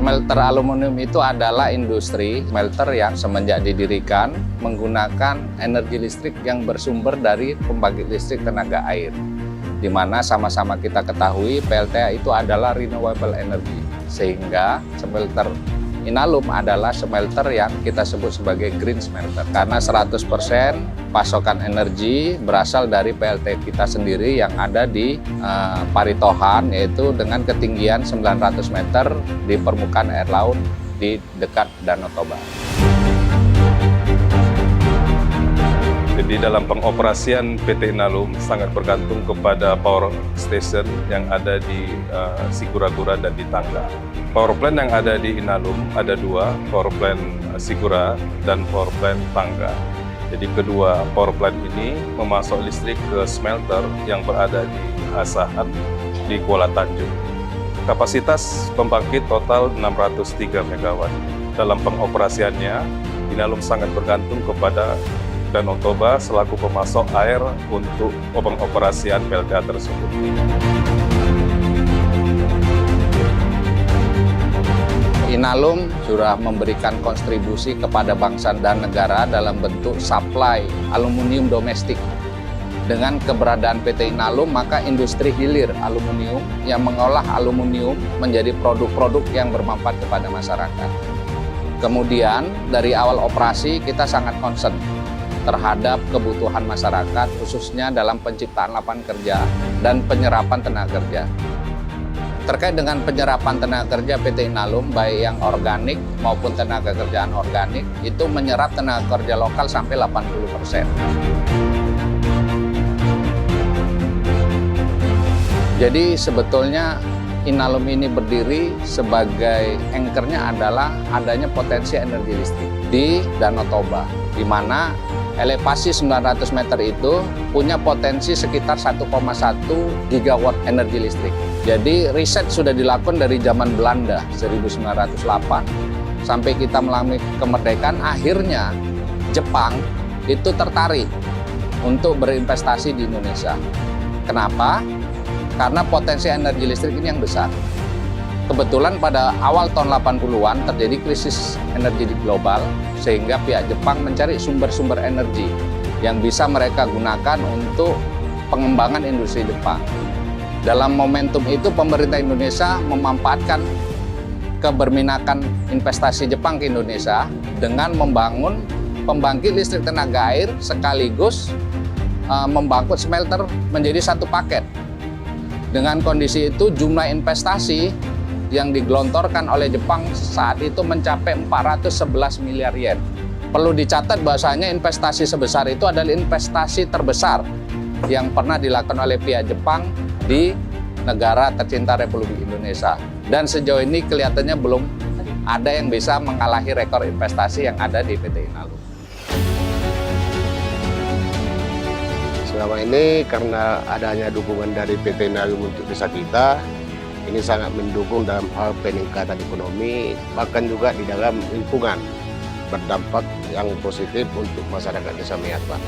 Smelter aluminium itu adalah industri smelter yang semenjak didirikan menggunakan energi listrik yang bersumber dari pembangkit listrik tenaga air. Di mana sama-sama kita ketahui PLTA itu adalah renewable energy. Sehingga smelter Inalum adalah smelter yang kita sebut sebagai green smelter. Karena 100% pasokan energi berasal dari PLT kita sendiri yang ada di Paritohan, yaitu dengan ketinggian 900 meter di permukaan air laut di dekat Danau Toba. Jadi dalam pengoperasian PT Inalum sangat bergantung kepada power station yang ada di Sigura-gura dan di Tangga. Power plant yang ada di Inalum ada dua, power plant Sigura dan power plant Tangga. Jadi kedua power plant ini memasok listrik ke smelter yang berada di Asahan di Kuala Tanjung. Kapasitas pembangkit total 603 MW. Dalam pengoperasiannya, Inalum sangat bergantung kepada Danau Toba selaku pemasok air untuk pengoperasian PLTA tersebut. Inalum sudah memberikan kontribusi kepada bangsa dan negara dalam bentuk supply aluminium domestik. Dengan keberadaan PT Inalum, maka industri hilir aluminium yang mengolah aluminium menjadi produk-produk yang bermanfaat kepada masyarakat. Kemudian dari awal operasi kita sangat concern terhadap kebutuhan masyarakat, khususnya dalam penciptaan lapangan kerja dan penyerapan tenaga kerja. Terkait dengan penyerapan tenaga kerja PT Inalum, baik yang organik maupun tenaga kerja anorganik, itu menyerap tenaga kerja lokal sampai 80%. Jadi sebetulnya Inalum ini berdiri sebagai anchornya adalah adanya potensi energi listrik di Danau Toba, di mana elevasi 900 meter itu punya potensi sekitar 1,1 gigawatt energi listrik. Jadi riset sudah dilakukan dari zaman Belanda 1908 sampai kita mengalami kemerdekaan, akhirnya Jepang itu tertarik untuk berinvestasi di Indonesia. Kenapa? Karena potensi energi listrik ini yang besar. Kebetulan pada awal tahun 80-an terjadi krisis energi di global, sehingga pihak Jepang mencari sumber-sumber energi yang bisa mereka gunakan untuk pengembangan industri Jepang. Dalam momentum itu, pemerintah Indonesia memanfaatkan keberminakan investasi Jepang ke Indonesia dengan membangun pembangkit listrik tenaga air sekaligus membangkit smelter menjadi satu paket. Dengan kondisi itu, jumlah investasi yang digelontorkan oleh Jepang saat itu mencapai 411 miliar yen. Perlu dicatat bahwasanya investasi sebesar itu adalah investasi terbesar yang pernah dilakukan oleh pihak Jepang di negara tercinta Republik Indonesia. Dan sejauh ini kelihatannya belum ada yang bisa mengalahi rekor investasi yang ada di PT Inalum. Selama ini karena adanya dukungan dari PT Inalum untuk desa kita, ini sangat mendukung dalam hal peningkatan ekonomi, bahkan juga di dalam lingkungan, berdampak yang positif untuk masyarakat Desa Meat, Pak.